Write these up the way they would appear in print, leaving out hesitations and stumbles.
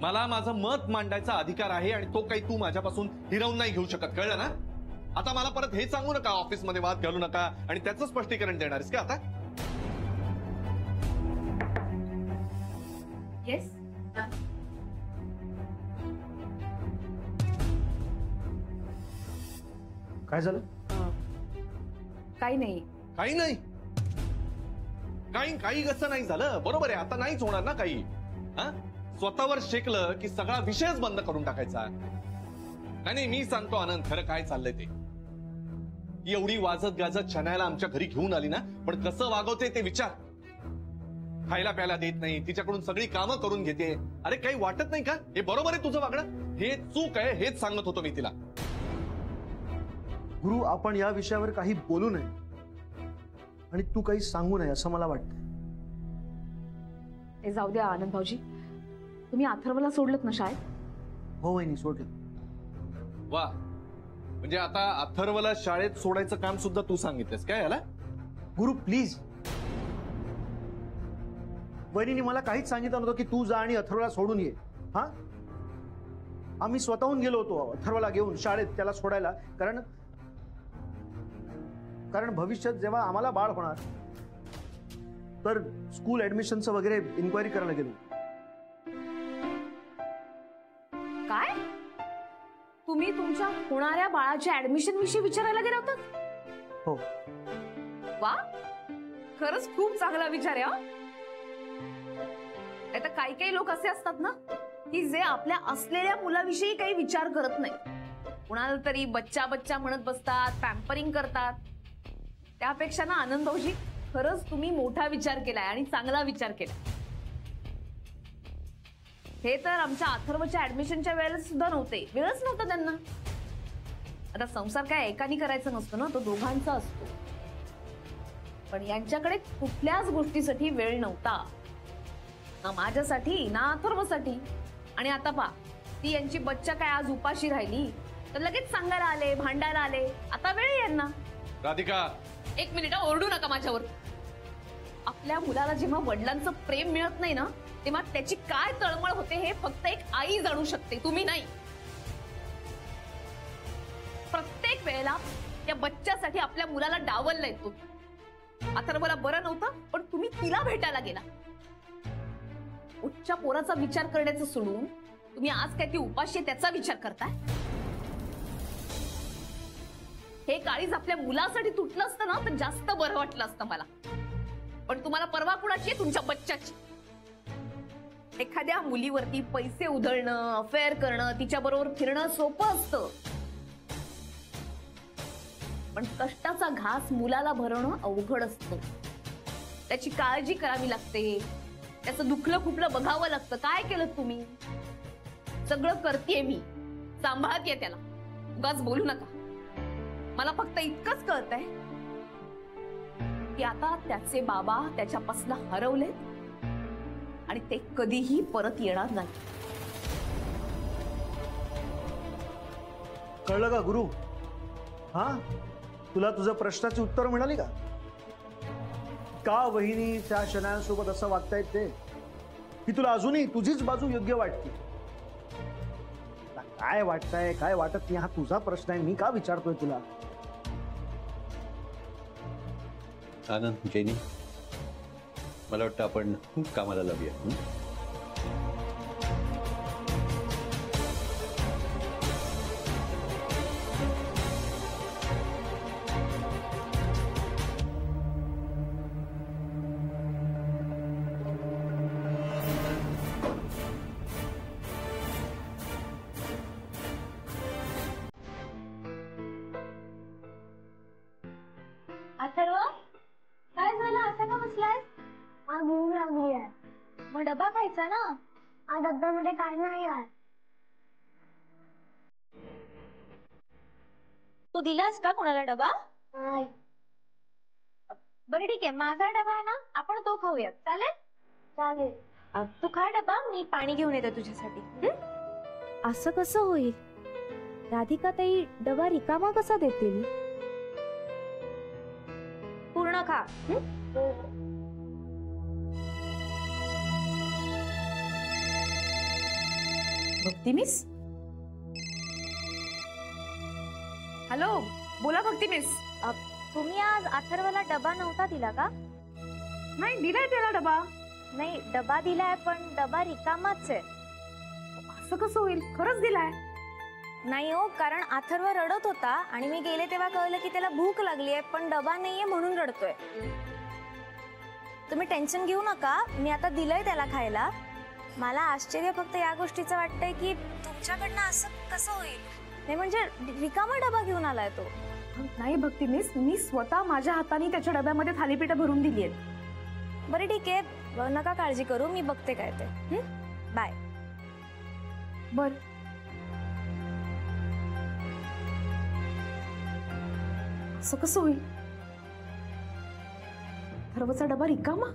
मला माझं मत मांडायचा अधिकार आहे आणि तो काही तू माझ्यापासून हिरावून नाही घेऊ शकत, कळलं ना? आता मला परत हे सांगू नका ऑफिसमध्ये वाद घालू नका आणि त्याचं स्पष्टीकरण देणारस का आता? येस काय झालं? काही नाही. काही नाही? काही कसं नाही झालं? बरोबर आहे, आता नाहीच होणार ना काही. स्वतःवर शेकलं की सगळा विषयच बंद करून टाकायचा. नाही मी सांगतो आनंद, खरं काय चाललंय ते. एवढी वाजत गाजत शनायाला आमच्या घरी घेऊन आली ना, पण कसं वागवते ते विचार. खायला प्यायला देत नाही, तिच्याकडून सगळी कामं करून घेते. अरे काही वाटत नाही का? हे बरोबर आहे तुझं वागणं? हे चूक आहे, हेच सांगत होतो मी तिला. गुरु, आपण या विषयावर काही बोलू नये आणि तू काही सांगू नये असं मला वाटतं. हे जाऊ द्या आनंद भाऊजी, तुम्ही अथर्वला सोडलत ना शाळेत? हो वहिनी, सोडलं. वा, म्हणजे आता अथर्वला शाळेत सोडायचं काम सुद्धा तू सांगितलंस काय याला? गुरु प्लीज, वहिनीने मला काहीच सांगितलं नव्हतं की तू जा आणि अथर्वला सोडून ये. हा, आम्ही स्वतःहून गेलो होतो अथर्वला घेऊन शाळेत त्याला सोडायला, कारण भविष्यात जेव्हा आम्हाला बाळ होणार तर स्कूल ऍडमिशनचं वगैरे इन्क्वायरी करायला गेलो. काय? तुम्ही तुमच्या होणाऱ्या बाळाच्या ऍडमिशन विषयी विचारायला गेला होता? हो. वा, खरंच खूप चांगला विचार आहे. आता काही लोक असे असतात ना की जे आपल्या असलेल्या मुलाविषयी काही विचार करत नाही, कुणाला तरी बच्चा बच्चा म्हणत बसतात, पॅम्परिंग करतात. त्यापेक्षा ना आनंद भाऊजी, खरंच तुम्ही मोठा विचार केलाय आणि चांगला विचार केलाय. हे तर आमच्या अथर्वच्या ऍडमिशनच्या वेळेला सुद्धा वेळच नव्हता त्यांना. आता संसार काय एकाने करायचा नसतो ना, तो दोघांचा असतो. पण यांच्याकडे कुठल्याच गोष्टीसाठी वेळ नव्हता, ना माझ्यासाठी ना अथर्वसाठी. आणि आता पहा, ती यांची बच्चा काय आज उपाशी राहिली तर लगेच सांगायला आले, भांडायला आले. आता वेळ यांना. राधिका, एक मिनिट, ओरडू नका माझ्यावर. आपल्या मुलाला जेव्हा वडिलांचं प्रेम मिळत नाही ना, तेव्हा त्याची काय तळमळ होते हे फक्त एक आई जाणू शकते, तुम्ही नाही. प्रत्येक वेळेला त्या बच्च्यासाठी आपल्या मुलाला डावललाय तो. अथर्वला बरं नव्हतं पण तुम्ही तिला भेटायला गेला. उच्च पोराचा विचार करण्याचं सोडून तुम्ही आज काय ती उपाशी त्याचा विचार करताय. हे काळीज आपल्या मुलासाठी तुटलं असतं ना तर जास्त बरं वाटलं असतं मला. पण तुम्हाला परवा कुणाची आहे? तुमच्या बच्च्याची. एखाद्या मुलीवरती पैसे उधळणं, अफेअर करणं, तिच्या बरोबर फिरणं सोपं असतं, पण कष्टाचा घास मुलाला भरवणं अवघड असतं. त्याची काळजी करावी लागते, त्याचं दुखलं खुपलं बघावं लागतं. काय केलं तुम्ही? सगळं करतेय मी, सांभाळतेय त्याला. उगाच बोलू नका. मला फक्त इतकंच कळतंय की आता त्याचे बाबा त्याच्यापासून हरवले आणि ते कधीही परत येणार नाही. कळलं का गुरु? हा, तुला तुझ्या प्रश्नाची उत्तर मिळाली का? का वहिनी त्या शनायांसोबत असं वागतायत ते? की तुला अजूनही तुझीच बाजू योग्य वाटते? काय वाटतंय काय वाटत नाही हा तुझा प्रश्न आहे, मी का विचारतोय तुला? आनंद, जेनी, मला वाटतं आपण कामाला लावूया. अथर्व, काय झालं? असं का बसलाय? भूक लागली आहे. मग डबा खायचा ना. डब्यामध्ये काय नाही आहे. तू दिलास का कोणाला डबा? नाही. बरं ठीक आहे, माझा डबा आहे ना, आपण तो खाऊयात. चालेल? चालेल. तू खा डबा, मी पाणी घेऊन येते तुझ्यासाठी. असं कसं होईल? राधिका ताई डबा रिकामा कसा देतील? पूर्ण खा. भक्ती मिस? हॅलो, बोला भक्ती मिस. तुम्ही आज अथर्वला डबा नव्हता दिला का? नाही दिलाय त्याला डबा. नाही, डबा दिलाय पण डबा रिकामाच आहे. असं कसं होईल? खरंच दिलाय. नाही हो, कारण अथर्व रडत होता आणि मी गेले तेव्हा कळलं की त्याला भूक लागली आहे पण डबा नाहीये म्हणून रडतोय. तुम्ही टेन्शन घेऊ नका, मी आता दिलंय त्याला खायला. मला आश्चर्य फक्त या गोष्टीचं वाटतंय की तुमच्याकडनं असं कसं होईल. नाही म्हणजे रिकामा डबा घेऊन आलाय तो. नाही भक्ती मिस, मी स्वतः माझ्या हाताने त्याच्या डब्यामध्ये थालीपीठं भरून दिली आहेत. बरं ठीक आहे, नका काळजी करू, मी बघते काय ते. बाय. बर. असं कसं होईल? अथर्वचा डबा रिकामा?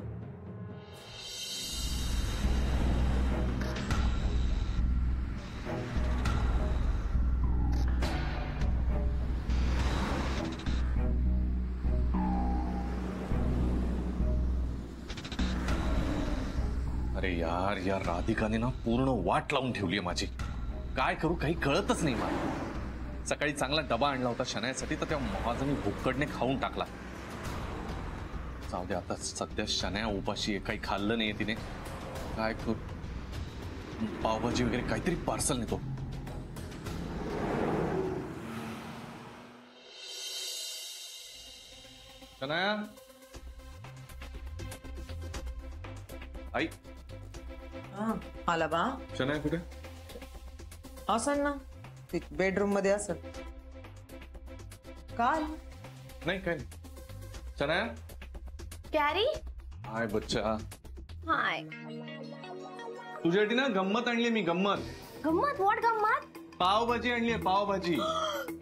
अरे यार, या राधिकाने ना पूर्ण वाट लावून ठेवली आहे माझी. काय करू काही कळतच नाही मला. सकाळी चांगला डबा आणला होता शनायासाठी, तर त्या महाजनी भुक्कडने खाऊन टाकला. जाऊ दे, आता सध्या शनाया उपाशी आहे, काही खाल्लं नाहीये तिने. काय करू? पावभाजी वगैरे काहीतरी पार्सल नेतो. शनाया, आई. आला बा. शनाया कुठे? असन ना, बेडरूम मध्ये असन. काय नाही, काय नाही. शनाया. कॅरी. हाय बच्चा. हाय. तुझ्यासाठी ना गंमत आणली मी. गंमत. गंमत? व्हॉट गंमत? पावभाजी आणली आहे, pav bhaji.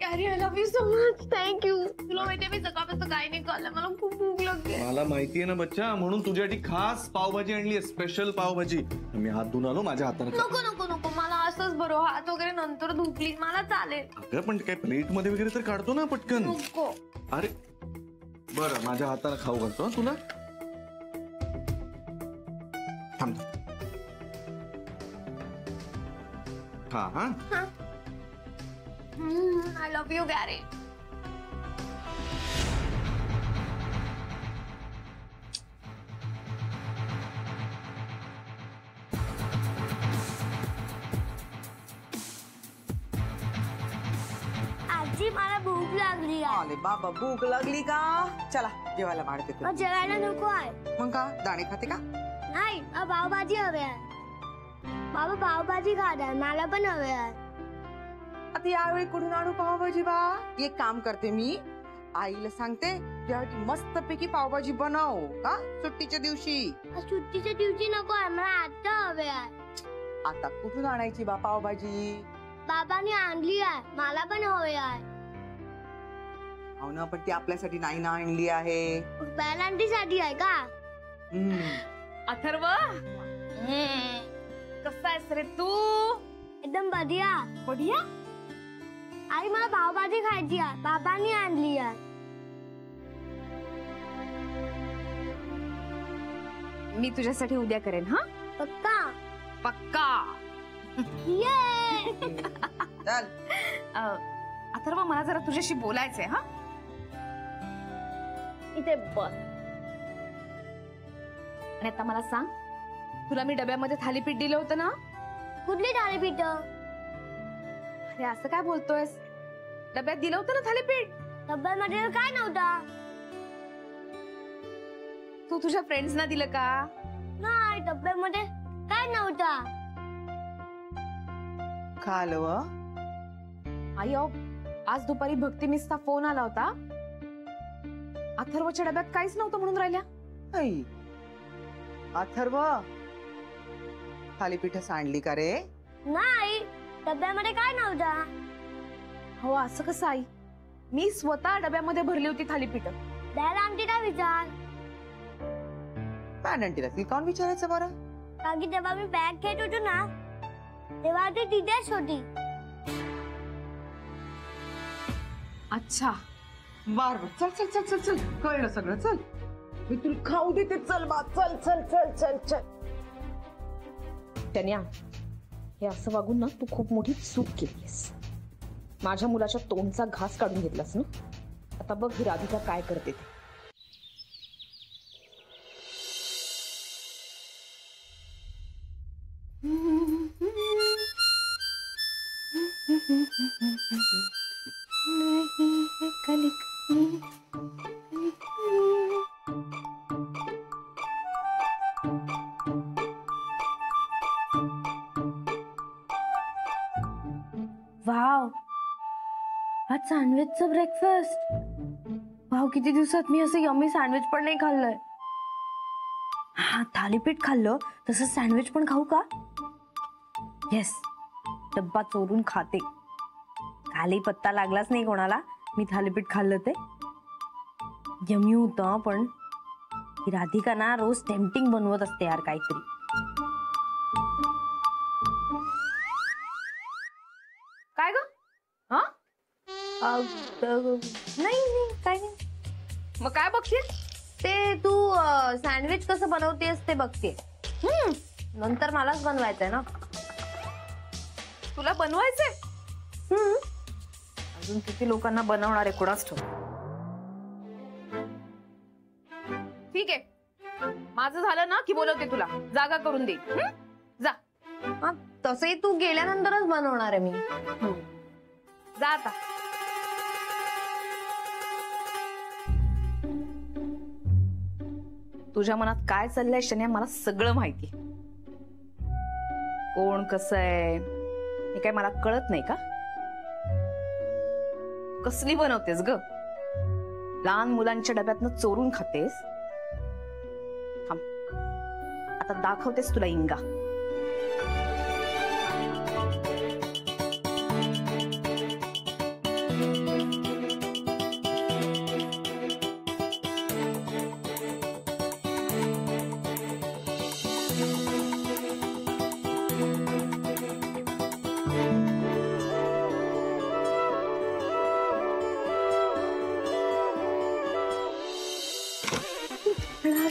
Carry, I love you so much. Thank you. तुला माहितीये मी सकाळपासून काही नाही खाल्लं, मला खूप भूक लागते. मला माहितीये ना बच्चा, म्हणून तुझ्यासाठी खास पावभाजी आणली आहे, स्पेशल पावभाजी. मी हात धुवून आलो, माझ्या हाताने. नको नको नको, मला असंच बरं. हात वगैरे नंतर धुतली, मला चालेल. अगं पण काय प्लेट मध्ये वगैरे तर काढतो ना पटकन. नको. अरे बरं, माझ्या हाताने खाऊ घालतो हं तुला. थांब. हा हा. I love you carry. आजी, मला भूक लागली आहे. आले बाबा, भूक लागली का? चला जेवायला वाढते तुला. जेवायला नको आहे. मग का दाणे खाते का? नाही, मला पावभाजी हवी आहे. बाबा पावभाजी खाणार, मला पण हवे आहे. आता यावेळी कुठून आणू पावभाजी बा? एक काम करते मी, आईला सांगते त्यासाठी मस्तपैकी पावभाजी बनव का सुट्टीच्या दिवशी. सुट्टीच्या दिवशी नको आहे, मला आता हवे आहे. आता कुठून आणायची बा पावभाजी? बाबांनी आणली आहे, मला पण हवे आहे. हो ना, पण ती आपल्यासाठी नाही ना आणली आहे. पॅलांटीसाठी आहे का? अथर्व, कसा आहेस रे तू? एकदम बढिया. बढिया. आई, मला पावभाजी खायची आहे, बाबांनी आणली आहे. मी तुझ्यासाठी उद्या करेन. हा पक्का? पक्का. ये. चल. अथर्व, मला जरा तुझ्याशी बोलायचंय. हा, इथे बस. आणि आता मला सांग, तुला मी डब्यामध्ये थालीपीठ दिलं होतं ना? कुठली थालीपीठ? अरे असं काय बोलतोयस? डब्यात दिलं होतं ना थालीपीठ? डब्यामध्ये काय नव्हता. तू तुझ्या फ्रेंड्सना दिलं का? नाही, डब्यामध्ये काय नव्हता. खाल व आई, आज दुपारी भक्ती मिसचा फोन आला होता. अथर्वच्या डब्यात काहीच नव्हतं म्हणून राहिल्या. आई, अथर्व थालीपीठ सांडली का रे? नाही, डब्यामध्ये काय नव्हता. हो, असं कसं आई? मी स्वतः डब्यामध्ये भरली होती थालीपीठ. द्यायला आमटीला विचार. काय आणतील असेल, कोण विचारायचं बरं? कारण की तेव्हा मी बॅग घेत होतो ना, तेव्हा ती तिथेच होती. अच्छा. बर बर, चल चल चल चल चल, कळलं सगळं. चल, मी तुला खाऊ देते. चल बा, चल चल चल चल चल. तन्या, हे असं वागून ना तू खूप मोठी चूक केलीस. माझ्या मुलाच्या तोंडचा घास काढून घेतलास ना. आता बघ ही राधिका काय करते ते. वाव, आज सँडविचचं ब्रेकफास्ट. वाव, किती दिवसात मी असं यम्मी सँडविच पण नाही खाल्लंय. हा, थालीपीठ खाल्लं तसं सँडविच पण खाऊ का? येस, डब्बा चोरून खाते. खाली पत्ता लागलाच नाही कोणाला मी थालीपीठ खाल्लं ते. यम्मी होतं, पण ही राधिका ना रोज टेम्पटिंग बनवत असते यार काहीतरी. काय ग? हा, नाही काय नाही. मग काय बघशील? ते तू सँडविच कसं बनवतेस ते बघते. नंतर मलाच बनवायचंय ना. तुला बनवायचंय? अजून किती लोकांना बनवणार आहे कोणाच ठाऊक. ठीक आहे, माझं झालं ना की बोलवते तुला, जागा करून दे. जा. हा, तसंही तू गेल्यानंतरच बनवणार आहे मी. जा आता. तुझ्या मनात काय चाललंय शन्या मला सगळं माहिती. कोण कसं आहे हे काय मला कळत नाही का? कसली बनवतेस ग? लहान मुलांच्या डब्यातनं चोरून खातेस. थांब, आता दाखवतेस तुला इंगा.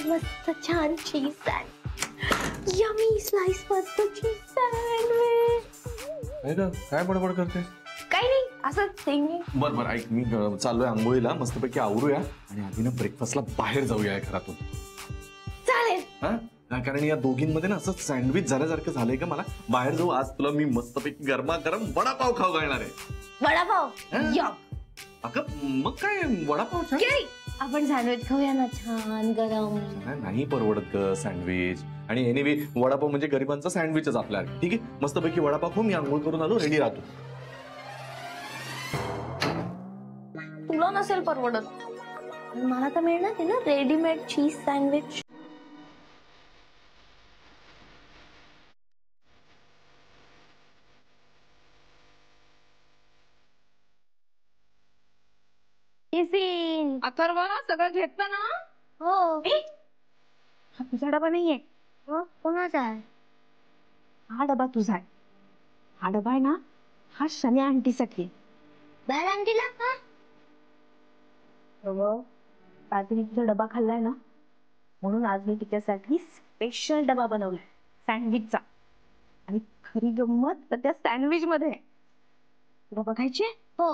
मस्त छान चीज सँडविच. यम्मी स्लाइस मस्त चीज सँडविच. काय बडबड करते? काही नाही, असंच सिंगिंग. बर बर, ऐक, मी चाललोय आंघोळीला, मस्तपैकी आवरूया आणि आधी ना ब्रेकफास्टला बाहेर जाऊया या घरातून. चालेल. हा, कारण या दोघींमध्ये ना असं सँडविच झाल्यासारखं झालंय का मला. बाहेर जाऊ, आज तुला मी मस्तपैकी गरमागरम वडापाव खाऊ घालणार आहे. वडापाव? हा? अगं मग काय वडापाव छान. आपण सँडविच खाऊया ना, छान गरम. नाही परवडत ग सँडविच. आणि एनिवे वडापाव म्हणजे गरिबांचा सँडविचच आपल्या. ठीक आहे, मस्तपैकी वडापाव खाऊ, मी आंघोळ करून आलो, रेडी राहतो. तुला नसेल परवडत, मला तर मिळणार आहे ना रेडीमेड चीज सँडविच. अथर्व, सगळं घेतलं ना? हो. हा तुझा डबा नाहीये. कोणाचा आहे? हा डबा तुझा आहे. हा डबा आहे ना, हा शन्या आंटीसाठी. बाहेर आणला का? रात्री तुझा डबा खाल्लाय ना, म्हणून आज मी तिच्यासाठी स्पेशल डबा बनवलाय सँडविचचा. आणि खरी गंमत तर त्या सँडविच मध्ये. तुला बघायचे? हो.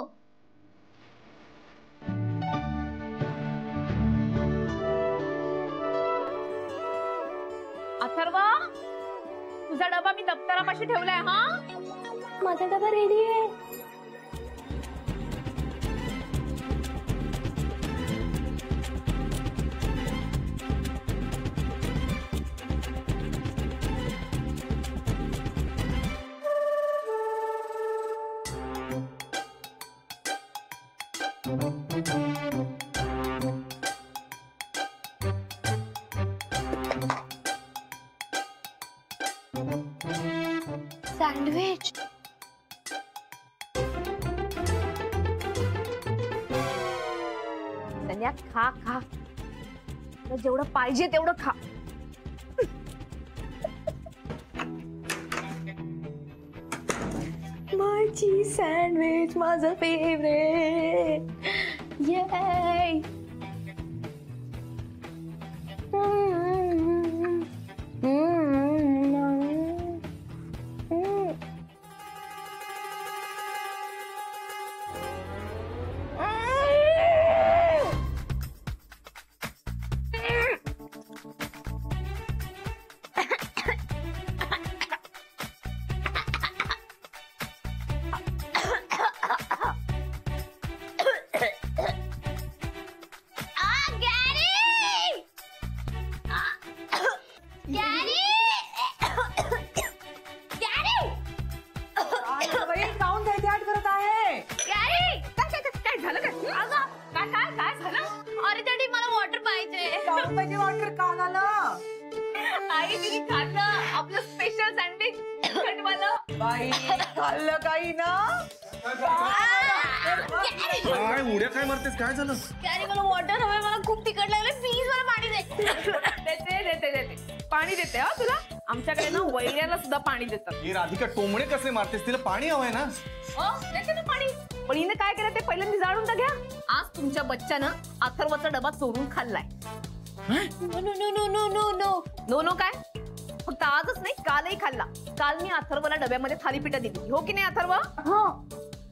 अथर्व, तुझा डबा मी दप्तरापाशी ठेवलाय. हा, माझा डबा रेडी आहे. सँडविच. संध्या खा खा, तुला जेवढं पाहिजे तेवढं खा. माझी सँडविच माझं फेवरेट. ये झालं? बाई खाल्लं काही ना? काय उड्या काय मारतेस? काय झालं? गॅरी मला वॉटर हवंय, मला खूप तिखट लागलं, प्लीज मला पाणी दे. देते पाणी देते हा तुला. आमच्याकडे ना वैऱ्याला सुद्धा पाणी देतात. ही राधिका टोमणे कसे मारतेस? तिला पाणी हवंय ना. देते ना पाणी. पण हिने काय केलं ते पहिल्यांदा जाणून तर घ्या. आज तुमच्या बच्च्यानं अथर्वचा डबा चोरून खाल्लाय. No no no no no no no. No no काय? फक्त आजच नाही, कालही खाल्ला. काल मी अथर्वला डब्यामध्ये थालीपीठ दिली, हो की नाही अथर्व? हो.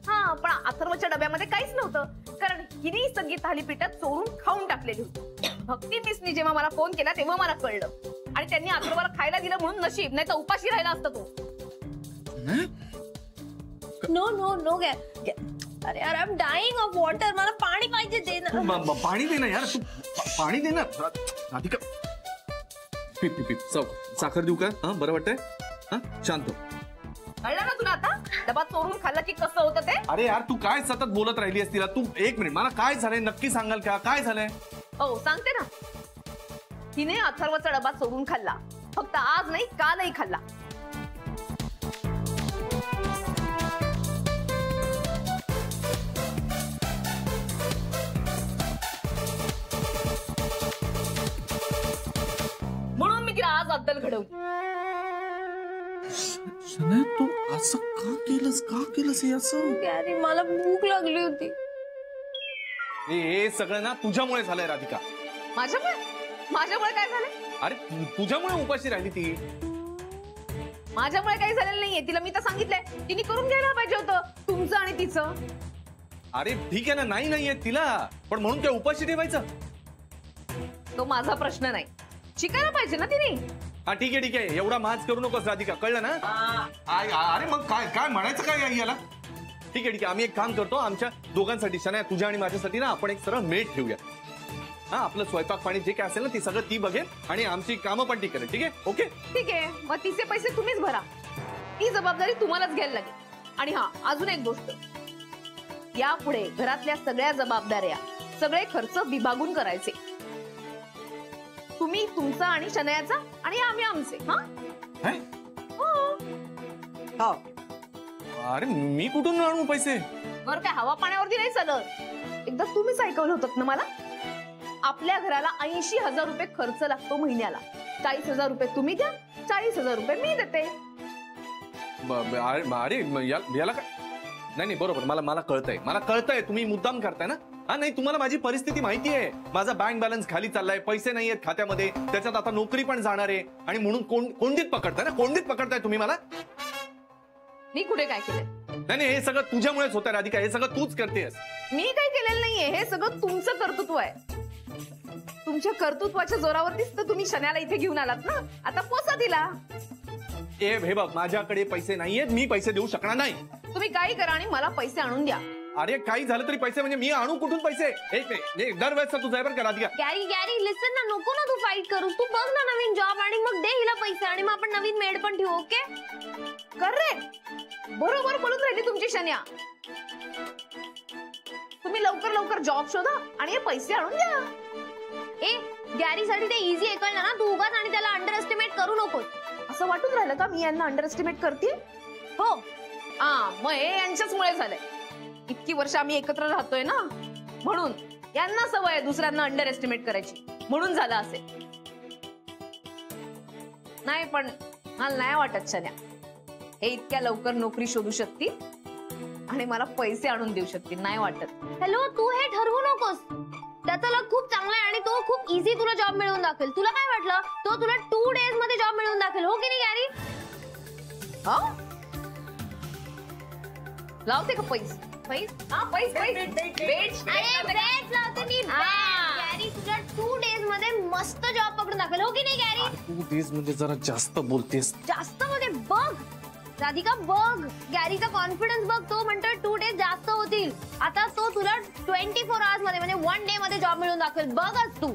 हा, पण अथर्वच्या डब्यामध्ये काहीच नव्हतं, कारण हिने सगळी थालीपीठ चोरून खाऊन टाकलेली होती. भक्ती मिसनी जेव्हा मला फोन केला तेव्हा मला कळलं, आणि त्यांनी अथर्वला खायला दिलं म्हणून नशीब, नाही तर उपाशी राहिला असता तो. No no no. अरे यार, I am dying of water. मला पाणी पाहिजे, दे ना. पाणी दे ना यार, तू पाणी दे ना राधिका. पी साखर देऊ का? हा, बरं वाटतंय? हा, शांत. कळलं ना तुला आता डबा चोरून खाल्ला की कसं होतं ते? अरे यार, तू काय सतत बोलत राहिली असती? तू एक मिनिट, मला काय झालंय नक्की सांगाल का? काय झालंय? हो सांगते ना. हिने अथर्वचा डबा चोरून खाल्ला, फक्त आज नाही कालही खाल्ला. म्हणून मी तिला आज अद्दल घडवली. तू असं का केलंस हे असं? गॅरी, मला भूक लागली होती. हे सगळं ना तुझ्यामुळे झालंय राधिका. माझ्यामुळे काय झालं? अरे तुझ्यामुळे उपाशी राहिली ती. माझ्यामुळे काही झालेलं नाहीये. तिला मी तर सांगितलंय, तिने करून घ्यायला पाहिजे होतं तुमचं आणि तिचं. अरे ठीक आहे ना, नाहीये तिला, पण म्हणून काय उपाशी ठेवायचं? तो माझा प्रश्न नाही. शिकायला पाहिजे ना तिने. हा ठीक आहे, एवढा माज करू नकोस राधिका, कळलं ना? अरे मग काय म्हणायचं काय याला? ठीक आहे, आम्ही एक काम करतो, आमच्या दोघांसाठी, शनाया तुझ्या आणि माझ्यासाठी ना आपण एक सरळ मेट ठेवूया. हा, आपलं स्वयंपाक पाणी जे काय असेल ना, ती सगळं ती बघेल आणि आमची कामं पण ती करेल. ठीक आहे? ओके, ठीक आहे. मग तिचे पैसे तुम्हीच भरा. ती जबाबदारी तुम्हालाच घ्यायला लागेल. आणि हा, अजून एक गोष्ट, यापुढे घरातल्या सगळ्या जबाबदाऱ्या, सगळे खर्च विभागून करायचे. तुम्ही तुमचा आणि शनयाचा, आणि आम्ही आमचे. हो. अरे मी कुठून आणू पैसे? बरं, काय हवा पाण्यावरती नाही चालत. एकदा तुम्हीच ऐकवलं होतं ना मला. आपल्या घराला 80,000 रुपये खर्च लागतो महिन्याला. 40,000 रुपये तुम्ही द्या, 40,000 रुपये मी देते. अरे याला काय? नाही बरोबर, मला कळतंय तुम्ही मुद्दाम करताय ना. हा, नाही तुम्हाला माझी परिस्थिती माहिती आहे. माझा बँक बॅलन्स खाली चाललाय, पैसे नाहीयेत खात्यामध्ये, त्याच्यात आता नोकरी पण जाणार आहे, आणि म्हणून कोंडीत पकडताय तुम्ही मला. मी कुठे काय केलंय? नाही, हे सगळं तुझ्यामुळेच होतं राधिका, हे सगळं तूच करतेस. मी काही केलेलं नाहीये, हे सगळं तुमचं कर्तृत्व आहे. तुमच्या कर्तृत्वाच्या जोरावरतीच तर तुम्ही शन्याला इथे घेऊन आलात ना. आता पोसा दिला. हे बघ, माझ्याकडे पैसे नाहीयेत, मी पैसे देऊ शकणार नाही. तुम्ही काही करा आणि मला पैसे आणून द्या. अरे काही झालं तरी पैसे म्हणजे मी आणू कुठून पैसे? एक दरवेळेस तुझा बरं करा दिया. गॅरी लिसन ना, नको ना तू फाईट करूस. तू बघ ना नवीन जॉब, आणि मग दे हिला पैसे, आणि मग आपण नवीन मेड पण ठेवू. ओके? करेक्ट, बरोबर बोलून राहिली तुमची शन्या. तुम्ही लवकर जॉब शोधा आणि हे पैसे आणून द्या. ए, गॅरीसाठी ते इझी आहे, कळलं ना? तू उगाच आणि त्याला अंडर एस्टिमेट करू नकोस. असं वाटून राहिलं का मी यांना अंडर एस्टिमेट करते? हो. मग हे यांच्याचमुळे झालंय. इतकी वर्ष आम्ही एकत्र राहतोय ना, म्हणून यांना सवय आहे दुसऱ्यांना अंडर एस्टिमेट करायची, म्हणून झालं असेल. नाही, पण मला नाही वाटत शन्या हे इतक्या लवकर नोकरी शोधू शकतील आणि मला पैसे आणून देऊ शकतील. नाही वाटत. हॅलो, तू हे ठरवू नकोस. त्याचा लक खूप चांगला आहे आणि तो खूप इझी तुला जॉब मिळवून दाखवेल. तुला काय वाटलं? तो तुला 2 days मध्ये जॉब मिळवून दाखवेल, हो की नाही गॅरी? लावते का पैसे? गॅरी तुला 2 days मध्ये मस्त जॉब पकडून दाखवेल, हो की नाही गॅरी? 2 days म्हणजे जरा जास्त बोलतेस. जास्त मध्ये बघ राधिका, बघ गॅरीचा कॉन्फिडन्स बघ. तो म्हणतोय 2 days जास्त होतील. आता तो तुला 24 hours मध्ये, म्हणजे 1 day मध्ये जॉब मिळवून दाखवेल. बघच तू.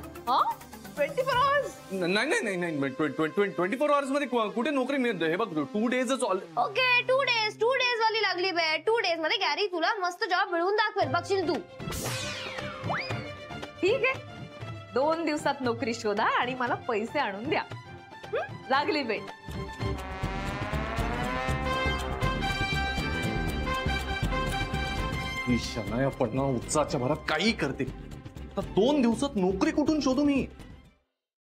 24 hours? नाही 24 hours मध्ये कुठे नोकरी मिळते? हे बघ, 2 days. ओके, 2 days वाली लागली बे. 2 days मध्ये गॅरी तुला मस्त जॉब मिळवून दाखवेल, बघशील तू. ठीक आहे, 2 दिवसात नोकरी शोधा आणि मला पैसे आणून द्या. लागली बेट. ही शनाया पण ना उत्साहाच्या भरात काही करते. आता 2 दिवसात नोकरी कुठून शोधू मी?